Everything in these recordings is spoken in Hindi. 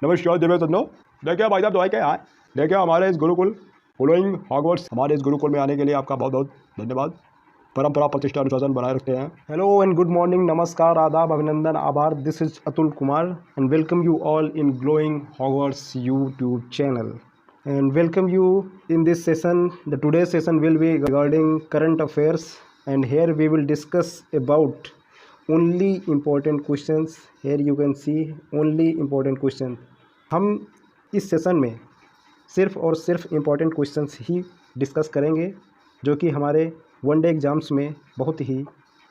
नमस्कार दिव्य सज्जनों, देखिए भाई साहब दवाई क्या है। देखिए हमारे इस गुरुकुल फॉलोइंग हॉगवर्ट्स हमारे इस गुरुकुल में आने के लिए आपका बहुत बहुत धन्यवाद। परंपरा प्रतिष्ठा अनुशासन बनाए रखते हैं। हेलो एंड गुड मॉर्निंग, नमस्कार, आदाब, अभिनंदन, आभार। This is Atul Kumar and welcome you all in glowing Hogwarts YouTube channel and welcome you in this session. The today's session will be regarding current affairs, and here we will discuss about only important questions. Here you can see only important questions. हम इस सेशन में सिर्फ और सिर्फ इम्पोर्टेंट क्वेश्चंस ही डिस्कस करेंगे जो कि हमारे वन डे एग्ज़ाम्स में बहुत ही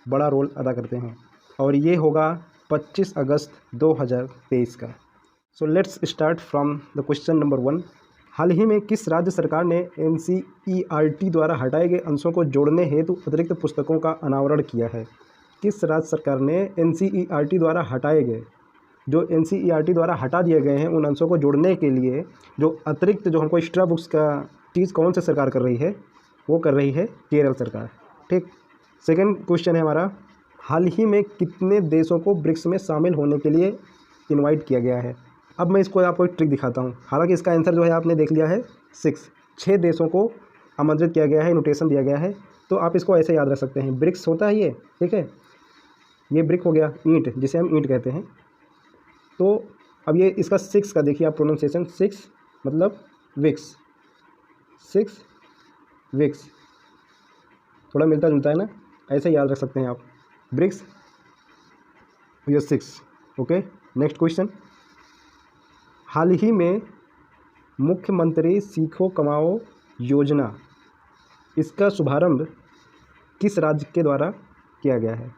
बड़ा रोल अदा करते हैं, और ये होगा 25 अगस्त 2023 का। So let's start from the question number 1। हाल ही में किस राज्य सरकार ने NCERT द्वारा हटाए गए अंशों को जोड़ने हेतु अतिरिक्त पुस्तकों का अनावरण किया है? किस राज्य सरकार ने NCERT द्वारा हटाए गए, जो NCERT द्वारा हटा दिए गए हैं, उन अंशों को जोड़ने के लिए जो अतिरिक्त जो हमको एक्स्ट्रा बुक्स का चीज़ कौन सी सरकार कर रही है? वो कर रही है केरल सरकार। ठीक। सेकंड क्वेश्चन है हमारा, हाल ही में कितने देशों को ब्रिक्स में शामिल होने के लिए इनवाइट किया गया है? अब मैं इसको आपको एक ट्रिक दिखाता हूँ। हालांकि इसका आंसर जो है आपने देख लिया है 6 देशों को आमंत्रित किया गया है, इन्विटेशन दिया गया है। तो आप इसको ऐसे याद रख सकते हैं, ब्रिक्स होता है ये, ठीक है, ये ब्रिक हो गया, ईंट जिसे हम ईंट कहते हैं। तो अब ये इसका 6 का देखिए आप प्रोनाउंसिएशन, 6 मतलब विक्स, 6 विक्स, थोड़ा मिलता जुलता है ना, ऐसे याद रख सकते हैं आप, ब्रिक्स, ये 6। ओके, नेक्स्ट क्वेश्चन, हाल ही में मुख्यमंत्री सीखो कमाओ योजना, इसका शुभारंभ किस राज्य के द्वारा किया गया है?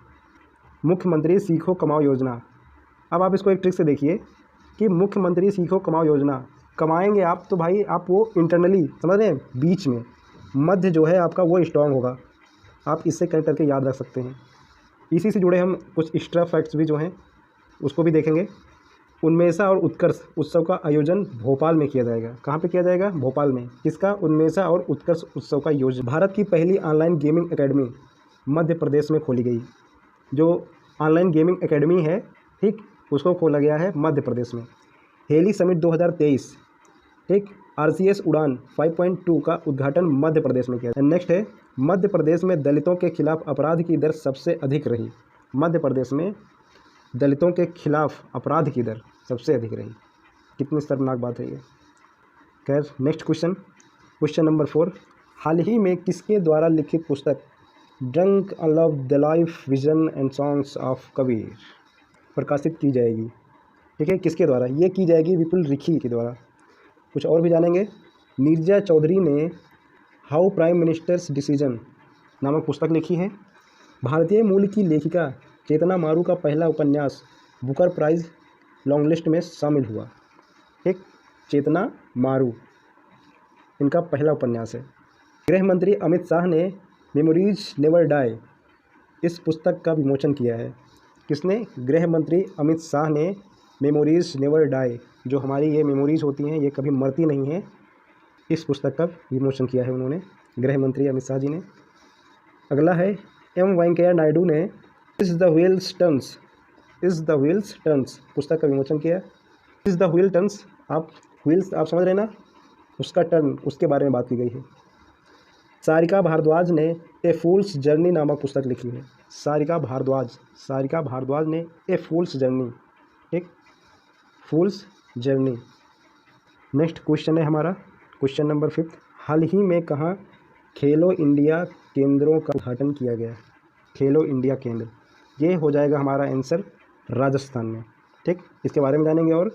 मुख्यमंत्री सीखो कमाओ योजना। अब आप इसको एक ट्रिक से देखिए कि मुख्यमंत्री सीखो कमाओ योजना, कमाएंगे आप तो भाई आप वो इंटरनली समझ रहे हैं, बीच में मध्य जो है आपका वो स्ट्रांग होगा, आप इससे कनेक्ट करके याद रख सकते हैं। इसी से जुड़े हम कुछ एक्स्ट्रा फैक्ट्स भी जो हैं उसको भी देखेंगे। उन्मेषा और उत्कर्ष उत्सव का आयोजन भोपाल में किया जाएगा। कहाँ पे किया जाएगा? भोपाल में। किसका? उन्मेषा और उत्कर्ष उत्सव का आयोजन। भारत की पहली online gaming academy Madhya Pradesh में खोली गई। जो ऑनलाइन गेमिंग एकेडमी है, ठीक, उसको खोला गया है मध्य प्रदेश में। हेली समिट 2023, ठीक, RCS उड़ान 5.2 का उद्घाटन मध्य प्रदेश में किया। नेक्स्ट है, मध्य प्रदेश में दलितों के खिलाफ अपराध की दर सबसे अधिक रही। मध्य प्रदेश में दलितों के खिलाफ अपराध की दर सबसे अधिक रही। कितनी शर्मनाक बात है ये। खैर, नेक्स्ट क्वेश्चन, क्वेश्चन नंबर 4, हाल ही में किसके द्वारा लिखित पुस्तक drunk love the life vision and songs of Kabir प्रकाशित की जाएगी? ठीक है, किसके द्वारा ये की जाएगी? विपुल रिखी के द्वारा। कुछ और भी जानेंगे। नीरजा चौधरी ने हाउ प्राइम मिनिस्टर्स डिसीजन नामक पुस्तक लिखी है। भारतीय मूल की लेखिका चेतना मारू का पहला उपन्यास बुकर प्राइज़ लॉन्ग लिस्ट में शामिल हुआ। ठीक, चेतना मारू इनका पहला उपन्यास है। गृह मंत्री अमित शाह ने मेमोरीज नेवर डाई इस पुस्तक का विमोचन किया है। किसने? गृह मंत्री अमित शाह ने मेमोरीज नेवर डाई, जो हमारी ये मेमोरीज होती हैं ये कभी मरती नहीं है, इस पुस्तक का विमोचन किया है उन्होंने, गृह मंत्री अमित शाह जी ने। अगला है, M वेंकैया नायडू ने इज़ द व्हील्स टर्न्स पुस्तक का विमोचन किया। इज़ द व्हील टर्न्स, आप व्हील्स आप समझ रहे हैं ना, उसका टर्न, उसके बारे में बात की गई है। सारिका भारद्वाज ने ए फूल्स जर्नी नामक पुस्तक लिखी है। सारिका भारद्वाज ने ए फूल्स जर्नी, ठीक, फूल्स जर्नी। नेक्स्ट क्वेश्चन है हमारा, क्वेश्चन नंबर 5, हाल ही में कहाँ खेलो इंडिया केंद्रों का उद्घाटन किया गया? खेलो इंडिया केंद्र, ये हो जाएगा हमारा आंसर राजस्थान में। ठीक, इसके बारे में जानेंगे। और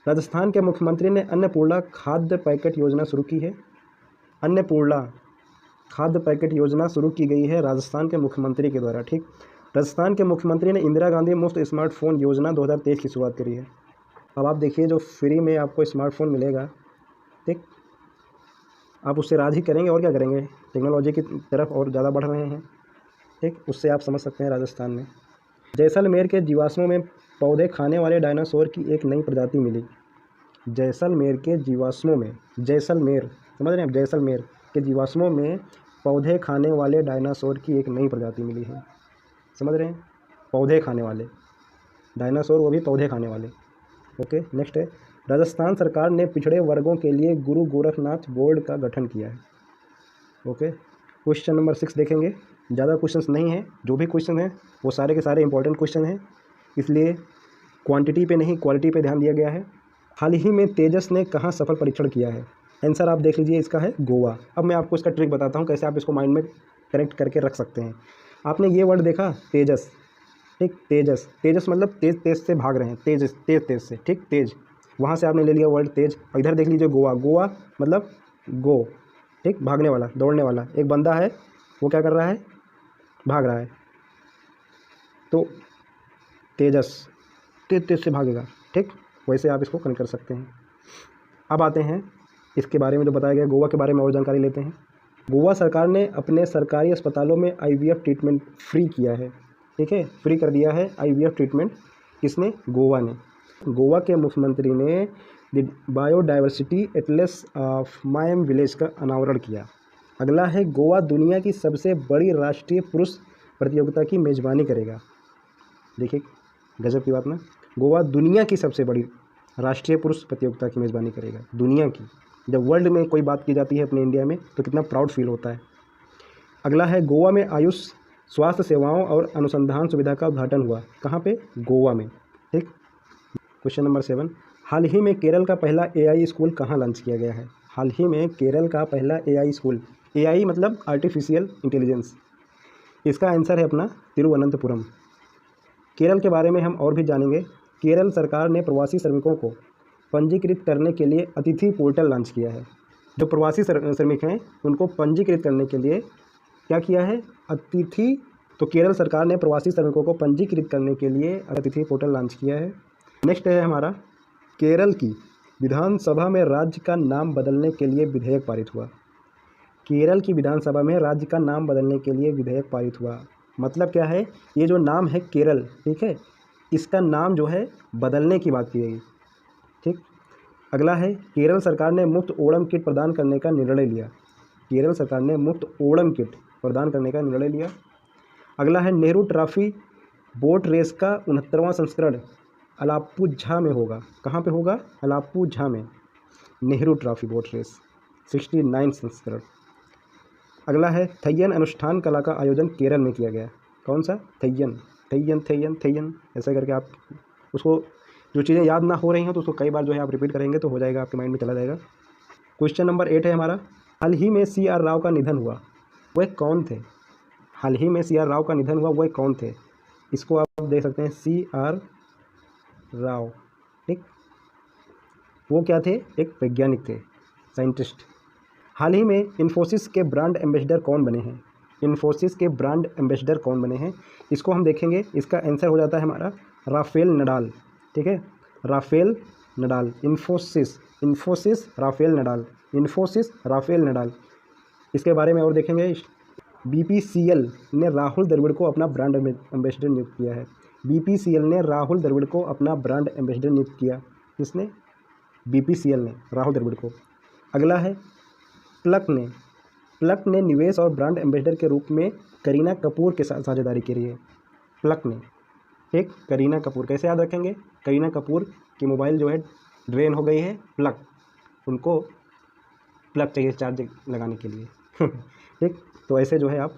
राजस्थान के मुख्यमंत्री ने अन्नपूर्णा खाद्य पैकेट योजना शुरू की है। अन्नपूर्णा खाद्य पैकेट योजना शुरू की गई है राजस्थान के मुख्यमंत्री के द्वारा। ठीक, राजस्थान के मुख्यमंत्री ने इंदिरा गांधी मुफ्त स्मार्टफोन योजना 2023 की शुरुआत करी है। अब आप देखिए, जो फ्री में आपको स्मार्टफोन मिलेगा, ठीक, आप उससे राज ही करेंगे और क्या करेंगे, टेक्नोलॉजी की तरफ और ज़्यादा बढ़ रहे हैं। ठीक, उससे आप समझ सकते हैं राजस्थान में। जैसलमेर के जीवाश्मों में पौधे खाने वाले डायनासोर की एक नई प्रजाति मिली। जैसलमेर के जीवाश्मों में, जैसलमेर समझ रहे हैं, जैसलमेर के जीवाश्मों में पौधे खाने वाले डायनासोर की एक नई प्रजाति मिली है। समझ रहे हैं, पौधे खाने वाले डायनासोर, वो भी पौधे खाने वाले। ओके, नेक्स्ट है, राजस्थान सरकार ने पिछड़े वर्गों के लिए गुरु गोरखनाथ बोर्ड का गठन किया है। ओके, क्वेश्चन नंबर 6 देखेंगे। ज़्यादा क्वेश्चंस नहीं हैं, जो भी क्वेश्चन हैं वो सारे के सारे इंपॉर्टेंट क्वेश्चन हैं, इसलिए क्वांटिटी पे नहीं क्वालिटी पे ध्यान दिया गया है। हाल ही में तेजस ने कहाँ सफल परीक्षण किया है? आंसर आप देख लीजिए, इसका है गोवा। अब मैं आपको इसका ट्रिक बताता हूँ कैसे आप इसको माइंड में करेक्ट करके रख सकते हैं। आपने ये वर्ड देखा तेजस, ठीक, तेजस, तेजस मतलब तेज तेज से भाग रहे हैं, तेज तेज तेज से, ठीक, तेज, वहाँ से आपने ले लिया वर्ड तेज। और इधर देख लीजिए गोवा, गोवा मतलब गो, ठीक, भागने वाला, दौड़ने वाला। एक बंदा है वो क्या कर रहा है, भाग रहा है, तो तेजस तेज तेज से भागेगा, ठीक, वैसे आप इसको कनेक्ट कर सकते हैं। अब आते हैं इसके बारे में जो बताया गया, गोवा के बारे में और जानकारी लेते हैं। गोवा सरकार ने अपने सरकारी अस्पतालों में आईवीएफ ट्रीटमेंट फ्री किया है, ठीक है, फ्री कर दिया है आईवीएफ ट्रीटमेंट। किसने? गोवा ने। गोवा के मुख्यमंत्री ने the biodiversity Atlas of मायम village का अनावरण किया। अगला है, गोवा दुनिया की सबसे बड़ी राष्ट्रीय पुरुष प्रतियोगिता की मेज़बानी करेगा। देखिए गजब की बात ना, गोवा दुनिया की सबसे बड़ी राष्ट्रीय पुरुष प्रतियोगिता की मेज़बानी करेगा, दुनिया की। जब वर्ल्ड में कोई बात की जाती है अपने इंडिया में तो कितना प्राउड फील होता है। अगला है, गोवा में आयुष स्वास्थ्य सेवाओं और अनुसंधान सुविधा का उद्घाटन हुआ। कहाँ पे? गोवा में, ठीक। क्वेश्चन नंबर 7, हाल ही में केरल का पहला एआई स्कूल कहाँ लॉन्च किया गया है? हाल ही में केरल का पहला एआई स्कूल, एआई मतलब आर्टिफिशियल इंटेलिजेंस, इसका आंसर है अपना तिरुवनंतपुरम। केरल के बारे में हम और भी जानेंगे। केरल सरकार ने प्रवासी श्रमिकों को पंजीकृत करने के लिए अतिथि पोर्टल लॉन्च किया है। जो प्रवासी श्रमिक हैं उनको पंजीकृत करने के लिए क्या किया है? अतिथि। तो केरल सरकार ने प्रवासी श्रमिकों को पंजीकृत करने के लिए अतिथि पोर्टल लॉन्च किया है। नेक्स्ट है हमारा, केरल की विधानसभा में राज्य का नाम बदलने के लिए विधेयक पारित हुआ। केरल की विधानसभा में राज्य का नाम बदलने के लिए विधेयक पारित हुआ। मतलब क्या है, ये जो नाम है केरल, ठीक है, इसका नाम जो है बदलने की बात की गई, ठीक। अगला है, केरल सरकार ने मुफ्त ओणम किट प्रदान करने का निर्णय लिया। केरल सरकार ने मुफ्त ओणम किट प्रदान करने का निर्णय लिया। अगला है, नेहरू ट्रॉफी बोट रेस का 69वां संस्करण अलाप्पुझा में होगा। कहाँ पे होगा? अलाप्पुझा में। नेहरू ट्रॉफी बोट रेस 69 संस्करण। अगला है, थय्यन अनुष्ठान कला का आयोजन केरल में किया गया। कौन सा? थय्यन, थय्यन थय्यन थय्यन, ऐसा करके आप उसको, जो चीज़ें याद ना हो रही हैं तो उसको कई बार जो है आप रिपीट करेंगे तो हो जाएगा, आपके माइंड में चला जाएगा। क्वेश्चन नंबर 8 है हमारा, हाल ही में CR राव का निधन हुआ, वह कौन थे? हाल ही में CR राव का निधन हुआ, वह कौन थे? इसको आप देख सकते हैं, CR राव, ठीक, वो क्या थे? एक वैज्ञानिक थे, साइंटिस्ट। हाल ही में इन्फोसिस के ब्रांड एम्बेसडर कौन बने हैं? इन्फोसिस के ब्रांड एम्बेसडर कौन बने हैं, इसको हम देखेंगे। इसका आंसर हो जाता है हमारा राफेल नडाल, ठीक है, Rafael Nadal. Infosys Rafael Nadal, Infosys Rafael Nadal. इसके बारे में और देखेंगे। BPCL ने राहुल द्रविड़ को अपना ब्रांड एम्बेसडर नियुक्त किया है। BPCL ने राहुल द्रविड़ को अपना ब्रांड एम्बेसडर नियुक्त किया। किसने? BPCL ने राहुल द्रविड़ को। अगला है, प्लक ने निवेश और ब्रांड एम्बेसडर के रूप में करीना कपूर के साथ साझेदारी की है। प्लक ने, ठीक, करीना कपूर। कैसे याद रखेंगे? करीना कपूर की मोबाइल जो है ड्रेन हो गई है, प्लक, उनको प्लग चाहिए चार्ज लगाने के लिए ठीक, तो ऐसे जो है आप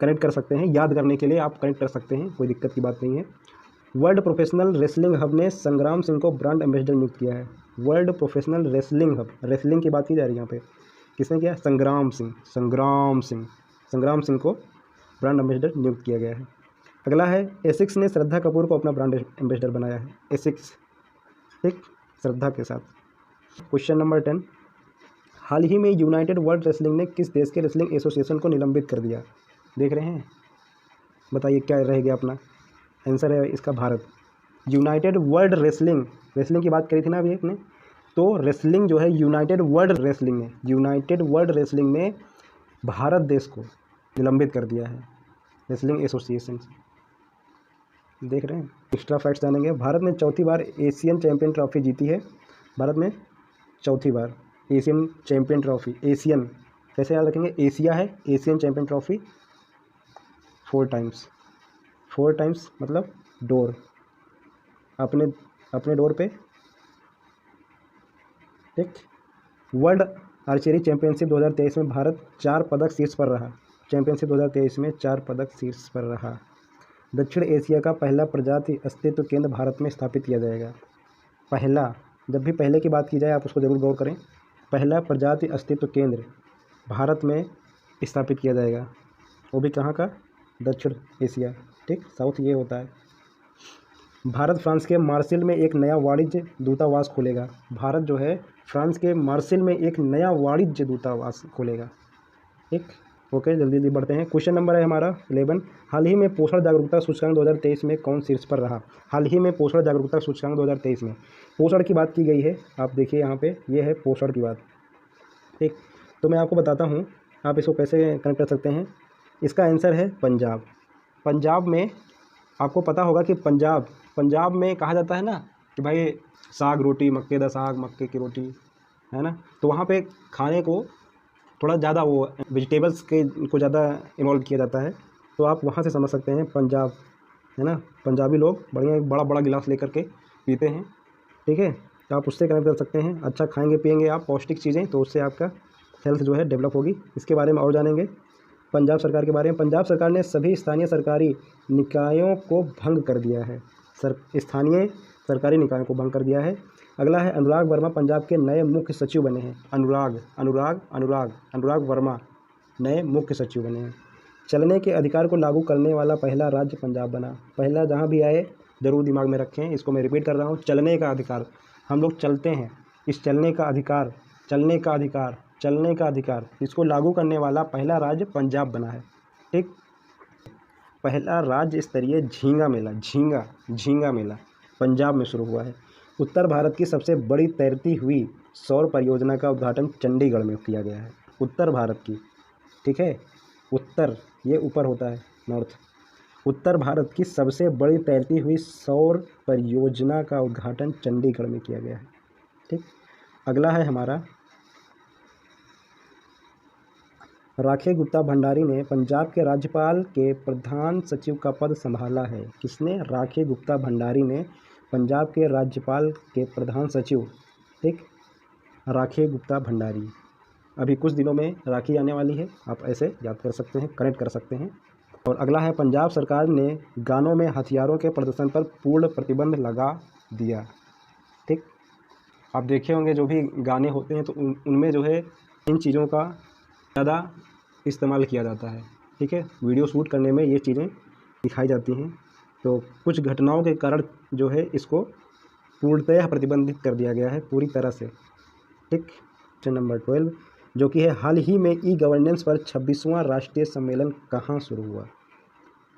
कनेक्ट कर सकते हैं, याद करने के लिए आप कनेक्ट कर सकते हैं, कोई दिक्कत की बात नहीं है। वर्ल्ड प्रोफेशनल रेसलिंग हब ने संग्राम सिंह को ब्रांड एम्बेसडर नियुक्त किया है। World professional wrestling hub, wrestling की बात की जा रही है यहाँ पे, किसने किया? संग्राम सिंह को ब्रांड एम्बेसडर नियुक्त किया गया है। अगला है, एसिक्स ने श्रद्धा कपूर को अपना ब्रांड एम्बेसडर बनाया है। एसिक्स, ठीक, श्रद्धा के साथ। क्वेश्चन नंबर 10, हाल ही में यूनाइटेड वर्ल्ड रेसलिंग ने किस देश के रेसलिंग एसोसिएशन को निलंबित कर दिया? देख रहे हैं, बताइए क्या रह गया अपना आंसर है इसका? भारत। यूनाइटेड वर्ल्ड रेसलिंग की बात करी थी ना अभी आपने, तो रेसलिंग जो है यूनाइटेड वर्ल्ड रेसलिंग ने भारत देश को निलंबित कर दिया है, रेसलिंग एसोसिएशन। देख रहे हैं, एक्स्ट्रा फैक्ट्स जानेंगे। भारत ने चौथी बार एशियन चैंपियन ट्रॉफी जीती है। भारत में चौथी बार एशियन चैंपियन ट्रॉफी, एशियन कैसे याद रखेंगे? एशिया है, एशियन चैंपियन ट्रॉफी 4 टाइम्स मतलब डोर, अपने डोर पे ठीक। वर्ल्ड आर्चरी चैंपियनशिप 2023 में भारत 4 पदक शीर्ष पर रहा। चैंपियनशिप 2023 में 4 पदक शीर्ष पर रहा। दक्षिण एशिया का पहला प्रजाति अस्तित्व केंद्र भारत में स्थापित किया जाएगा। पहला, जब भी पहले की बात की जाए आप उसको ज़रूर गौर करें। पहला प्रजाति अस्तित्व केंद्र भारत में स्थापित किया जाएगा, वो भी कहाँ का? दक्षिण एशिया, ठीक, साउथ ये होता है। भारत फ्रांस के मार्सेल में एक नया वाणिज्य दूतावास खोलेगा। भारत जो है फ्रांस के मार्सेल में एक नया वाणिज्य दूतावास खोलेगा, ठीक। ओके, जल्दी जल्दी बढ़ते हैं। क्वेश्चन नंबर है हमारा 11। हाल ही में पोषण जागरूकता सूचकांक 2023 में कौन शीर्ष पर रहा? हाल ही में पोषण जागरूकता सूचकांक 2023 में पोषण की बात की गई है। आप देखिए यहाँ पे ये है पोषण की बात, ठीक। तो मैं आपको बताता हूँ आप इसको कैसे कनेक्ट कर सकते हैं। इसका आंसर है पंजाब। पंजाब में आपको पता होगा कि पंजाब में कहा जाता है ना कि भाई साग रोटी, मक्के दा साग, मक्के की रोटी, है ना। तो वहाँ पे खाने को थोड़ा ज़्यादा वो वेजिटेबल्स के को ज़्यादा इन्वॉल्व किया जाता है। तो आप वहाँ से समझ सकते हैं पंजाब, है ना। पंजाबी लोग बढ़िया बड़ा बड़ा गिलास लेकर के पीते हैं, ठीक है। तो आप उससे कनेक्ट कर सकते हैं। अच्छा खाएंगे पिएंगे आप पौष्टिक चीज़ें, तो उससे आपका हेल्थ जो है डेवलप होगी। इसके बारे में और जानेंगे पंजाब सरकार के बारे में। पंजाब सरकार ने सभी स्थानीय सरकारी निकायों को भंग कर दिया है। स्थानीय सरकारी निकायों को भंग कर दिया है। अगला है अनुराग वर्मा पंजाब के नए मुख्य सचिव बने हैं। अनुराग वर्मा नए मुख्य सचिव बने हैं। चलने के अधिकार को लागू करने वाला पहला राज्य पंजाब बना। पहला जहाँ भी आए ज़रूर दिमाग में रखें, इसको मैं रिपीट कर रहा हूँ। चलने का अधिकार, हम लोग चलते हैं, इस चलने का अधिकार इसको लागू करने वाला पहला राज्य पंजाब बना है, ठीक। पहला राज्य स्तरीय झींगा मेला पंजाब में शुरू हुआ है। उत्तर भारत की सबसे बड़ी तैरती हुई सौर परियोजना का उद्घाटन चंडीगढ़ में किया गया है। उत्तर भारत की, ठीक है, उत्तर ये ऊपर होता है नॉर्थ। उत्तर भारत की सबसे बड़ी तैरती हुई सौर परियोजना का उद्घाटन चंडीगढ़ में किया गया है, ठीक। अगला है हमारा राखे गुप्ता भंडारी ने पंजाब के राज्यपाल के प्रधान सचिव का पद संभाला है। किसने? राखे गुप्ता भंडारी ने पंजाब के राज्यपाल के प्रधान सचिव, ठीक, राखे गुप्ता भंडारी। अभी कुछ दिनों में राखी आने वाली है, आप ऐसे याद कर सकते हैं, कनेक्ट कर सकते हैं। और अगला है पंजाब सरकार ने गानों में हथियारों के प्रदर्शन पर पूर्ण प्रतिबंध लगा दिया, ठीक। आप देखे होंगे जो भी गाने होते हैं तो उनमें जो है इन चीज़ों का ज़्यादा इस्तेमाल किया जाता है, ठीक है। वीडियो शूट करने में ये चीज़ें दिखाई जाती हैं। तो कुछ घटनाओं के कारण जो है इसको पूर्णतः प्रतिबंधित कर दिया गया है पूरी तरह से, ठीक। क्वेश्चन नंबर 12 जो कि है हाल ही में ई गवर्नेंस पर 26वां राष्ट्रीय सम्मेलन कहाँ शुरू हुआ?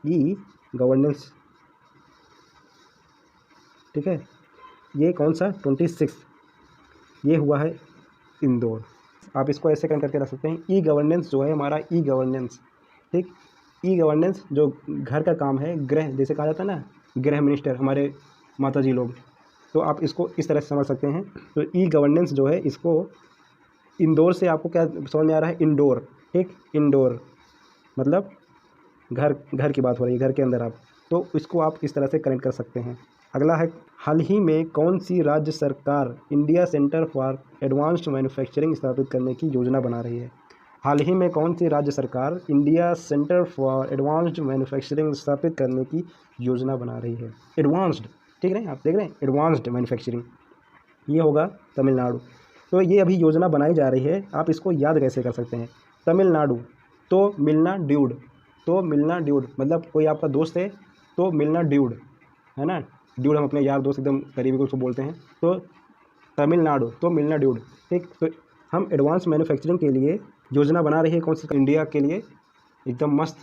ई गवर्नेंस, ठीक है, ये कौन सा? 26 ये हुआ है इंदौर। आप इसको ऐसे कनेक्ट करके रख सकते हैं। ई गवर्नेंस जो है हमारा ई गवर्नेंस, ठीक, ई गवर्नेंस जो घर का काम है, गृह जैसे कहा जाता है ना, गृह मिनिस्टर हमारे माता जी लोग, तो आप इसको इस तरह से समझ सकते हैं। तो ई गवर्नेंस जो है इसको इंदौर से आपको क्या समझ में आ रहा है? इंडोर, ठीक, इंडोर मतलब घर की बात हो रही है, घर के अंदर आप, तो इसको आप इस तरह से कनेक्ट कर सकते हैं। अगला है हाल ही में कौन सी राज्य सरकार India centre for advanced manufacturing स्थापित करने की योजना बना रही है? हाल ही में कौन सी राज्य सरकार India centre for advanced manufacturing स्थापित करने की योजना बना रही है? एडवांस्ड, ठीक है, आप देख रहे हैं एडवांस्ड मैन्युफैक्चरिंग, ये होगा तमिलनाडु। तो ये अभी योजना बनाई जा रही है। आप इसको याद कैसे कर सकते हैं? तमिलनाडु तो मिलना ड्यूड मतलब कोई आपका दोस्त है तो मिलना ड्यूड, है ना। ड्यूड हम अपने यार दोस्त एकदम करीबी को उसको बोलते हैं। तो तमिलनाडु तो मिलना ड्यूड, ठीक। तो हम एडवांस मैन्युफैक्चरिंग के लिए योजना बना रही है कौन सी? इंडिया के लिए एकदम मस्त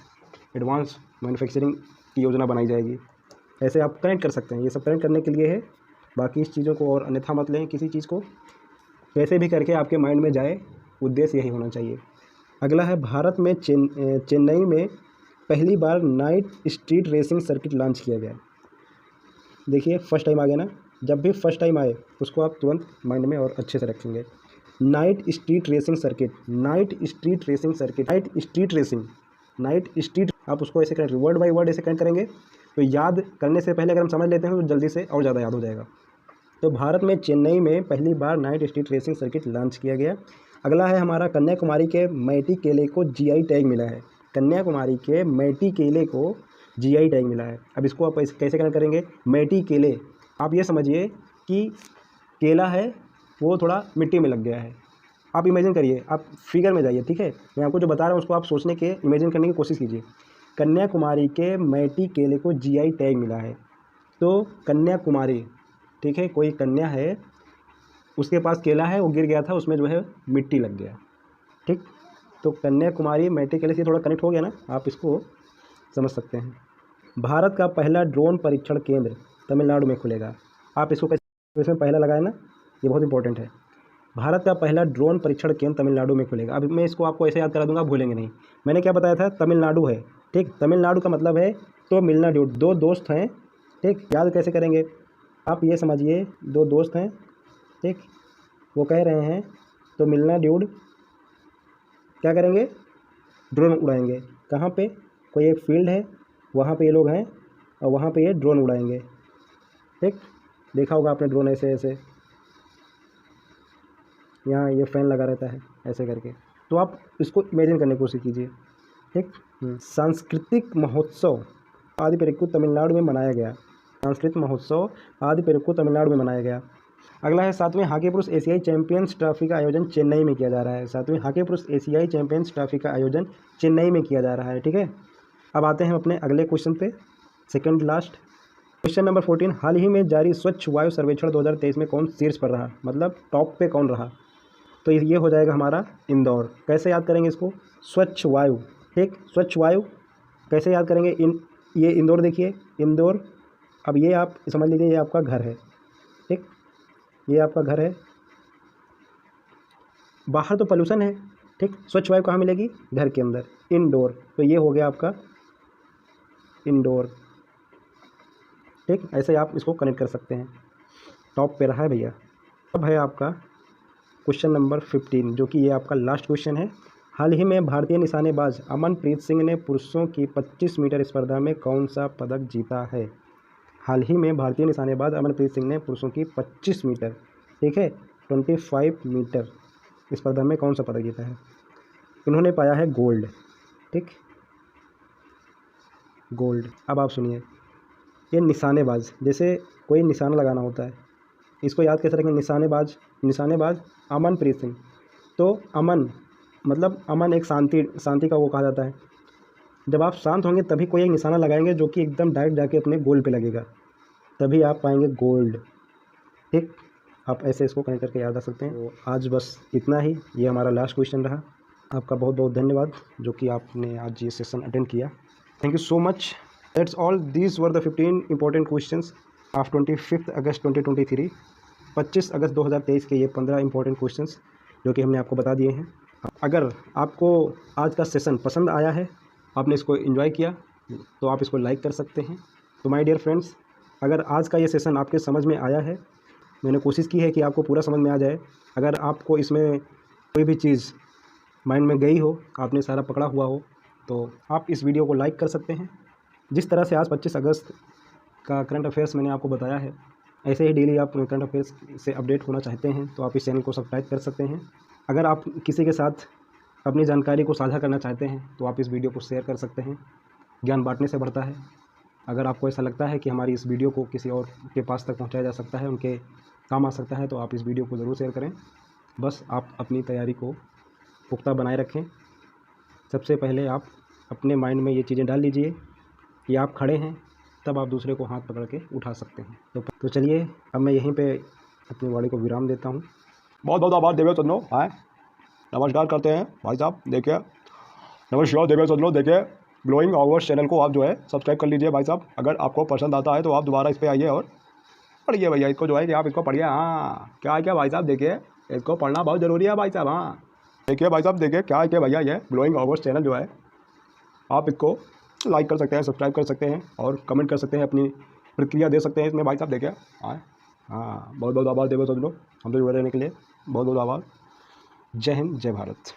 एडवांस मैन्युफैक्चरिंग की योजना बनाई जाएगी। ऐसे आप कनेक्ट कर सकते हैं, ये सब कनेक्ट करने के लिए है। बाकी इस चीज़ों को और अन्यथा मत लें किसी चीज़ को, कैसे भी करके आपके माइंड में जाए, उद्देश्य यही होना चाहिए। अगला है भारत में चेन्नई में पहली बार night street racing circuit launch किया गया। देखिए फर्स्ट टाइम आ गया ना, जब भी फर्स्ट टाइम आए उसको आप तुरंत माइंड में और अच्छे से रखेंगे। नाइट स्ट्रीट आप उसको ऐसे करें, वर्ड बाय वर्ड ऐसे कनेक्ट करेंगे तो याद करने से पहले अगर हम समझ लेते हैं तो जल्दी से और ज़्यादा याद हो जाएगा। तो भारत में चेन्नई में पहली बार night street racing circuit launch किया गया। अगला है हमारा, कन्याकुमारी के मैटी केले को जीआई टैग मिला है। कन्याकुमारी के मैटी केले को जीआई टैग मिला है। अब इसको आप कैसे कनेक्ट करेंगे? मैटी केले, आप ये समझिए कि केला है वो थोड़ा मिट्टी में लग गया है। आप इमेजिन करिए, आप फिगर में जाइए, ठीक है। मैं आपको जो बता रहा हूँ उसको आप सोचने के, इमेजिन करने की कोशिश कीजिए। कन्याकुमारी के मैटी केले को जीआई टैग मिला है। तो कन्याकुमारी, ठीक है, कोई कन्या है, उसके पास केला है, वो गिर गया था, उसमें जो है मिट्टी लग गया, ठीक। तो कन्याकुमारी मैटी केले से थोड़ा कनेक्ट हो गया ना, आप इसको समझ सकते हैं। भारत का पहला ड्रोन परीक्षण केंद्र तमिलनाडु में खुलेगा। आप इसको कैसे, इसमें पहला लगाए ना, ये बहुत इंपॉर्टेंट है। भारत का पहला ड्रोन परीक्षण केंद्र तमिलनाडु में खुलेगा। अब मैं इसको आपको ऐसे याद करा दूंगा, आप भूलेंगे नहीं। मैंने क्या बताया था? तमिलनाडु है, ठीक। तमिलनाडु का मतलब है तो मिलना ड्यूड, दो दोस्त हैं, ठीक। याद कैसे करेंगे? आप ये समझिए, दो दोस्त हैं, ठीक, वो कह रहे हैं तो मिलना ड्यूड क्या करेंगे? ड्रोन उड़ाएंगे। कहाँ पे? कोई एक फील्ड है, वहाँ पे ये लोग हैं और वहाँ पे ये ड्रोन उड़ाएंगे, ठीक। देखा होगा आपने ड्रोन ऐसे ऐसे, यहाँ ये फैन लगा रहता है ऐसे करके। तो आप इसको इमेजिन करने की कोशिश कीजिए, ठीक। सांस्कृतिक महोत्सव आदि पेरिक्कू तमिलनाडु में मनाया गया। सांस्कृतिक महोत्सव आदि पेरिक्कू तमिलनाडु में मनाया गया। अगला है, 7वें हॉकी पुरुष एशियाई चैंपियंस ट्रॉफी का आयोजन चेन्नई में किया जा रहा है। 7वें हॉकी पुरुष एशियाई चैंपियंस ट्रॉफी का आयोजन चेन्नई में किया जा रहा है, ठीक है। अब आते हैं अपने अगले क्वेश्चन पे, सेकंड लास्ट क्वेश्चन नंबर 14। हाल ही में जारी स्वच्छ वायु सर्वेक्षण 2023 में कौन शीर्ष पर रहा, मतलब टॉप पे कौन रहा? तो ये हो जाएगा हमारा इंदौर। कैसे याद करेंगे इसको? स्वच्छ वायु, ठीक। स्वच्छ वायु कैसे याद करेंगे? ये इंदौर, देखिए इंदौर। अब ये आप समझ लीजिए, ये आपका घर है, ठीक, ये आपका घर है। बाहर तो पोल्यूशन है, ठीक। स्वच्छ वायु कहाँ मिलेगी? घर के अंदर, इंडोर। तो ये हो गया आपका इंडोर, ठीक। ऐसे आप इसको कनेक्ट कर सकते हैं। टॉप पे रहा है भैया। अब है आपका क्वेश्चन नंबर 15, जो कि ये आपका लास्ट क्वेश्चन है। हाल ही में भारतीय निशानेबाज अमनप्रीत सिंह ने पुरुषों की 25 मीटर स्पर्धा में कौन सा पदक जीता है? हाल ही में भारतीय निशानेबाज अमनप्रीत सिंह ने पुरुषों की 25 मीटर, ठीक है, 25 मीटर स्पर्धा में कौन सा पदक जीता है? इन्होंने पाया है गोल्ड, ठीक, गोल्ड। अब आप सुनिए, ये निशानेबाज, जैसे कोई निशाना लगाना होता है, इसको याद कैसे रखेंगे? निशानेबाज, निशानेबाज अमनप्रीत सिंह। तो अमन मतलब अमन एक शांति का वो कहा जाता है। जब आप शांत होंगे तभी कोई एक निशाना लगाएंगे जो कि एकदम डायरेक्ट जाके अपने गोल पे लगेगा, तभी आप पाएंगे गोल्ड, ठीक। आप ऐसे इसको कनेक्ट करके याद रख सकते हैं। तो आज बस इतना ही, ये हमारा लास्ट क्वेश्चन रहा। आपका बहुत बहुत धन्यवाद जो कि आपने आज ये सेशन अटेंड किया। Thank you so much. That's all, these were the 15 important questions of 25 अगस्त 2023। 25 अगस्त 2023 के ये 15 इंपॉर्टेंट क्वेश्चंस जो कि हमने आपको बता दिए हैं। अगर आपको आज का सेशन पसंद आया है, आपने इसको एंजॉय किया, तो आप इसको लाइक कर सकते हैं। तो माय डियर फ्रेंड्स, अगर आज का ये सेशन आपके समझ में आया है, मैंने कोशिश की है कि आपको पूरा समझ में आ जाए। अगर आपको इसमें कोई भी चीज़ माइंड में गई हो, आपने सारा पकड़ा हुआ हो, तो आप इस वीडियो को लाइक कर सकते हैं। जिस तरह से आज 25 अगस्त का करंट अफेयर्स मैंने आपको बताया है, ऐसे ही डेली आप करंट अफेयर्स से अपडेट होना चाहते हैं तो आप इस चैनल को सब्सक्राइब कर सकते हैं। अगर आप किसी के साथ अपनी जानकारी को साझा करना चाहते हैं तो आप इस वीडियो को शेयर कर सकते हैं। ज्ञान बांटने से बढ़ता है। अगर आपको ऐसा लगता है कि हमारी इस वीडियो को किसी और के पास तक पहुंचाया जा सकता है, उनके काम आ सकता है, तो आप इस वीडियो को ज़रूर शेयर करें। बस आप अपनी तैयारी को पुख्ता बनाए रखें। सबसे पहले आप अपने माइंड में ये चीज़ें डाल लीजिए कि आप खड़े हैं, तब आप दूसरे को हाथ पकड़ के उठा सकते हैं। तो चलिए, अब मैं यहीं पे अपनी वाणी को विराम देता हूँ। बहुत बहुत आभार देवे चंद्रो। हाँ, नमस्कार करते हैं भाई साहब। देखिए, नमस्कार देवे चंद्रो। देखिए, ग्लोइंग आवर्स चैनल को आप जो है सब्सक्राइब कर लीजिए भाई साहब। अगर आपको पसंद आता है तो आप दोबारा इस पर आइए और पढ़िए भैया इसको, जो है कि आप इसको पढ़िए। हाँ, क्या है क्या भाई साहब, देखिए इसको पढ़ना बहुत ज़रूरी है भाई साहब। हाँ, देखिए भाई साहब, देखिए क्या है क्या भैया, ये ग्लोइंग आवर्स चैनल जो है, आप इसको लाइक कर सकते हैं, सब्सक्राइब कर सकते हैं और कमेंट कर सकते हैं, अपनी प्रतिक्रिया दे सकते हैं इसमें भाई साहब। देखिए, हाँ, बहुत बहुत आभार देवे चंद्रो, हमसे जुड़े रहने के लिए बहुत बहुत आभार। जय हिंद, जय भारत।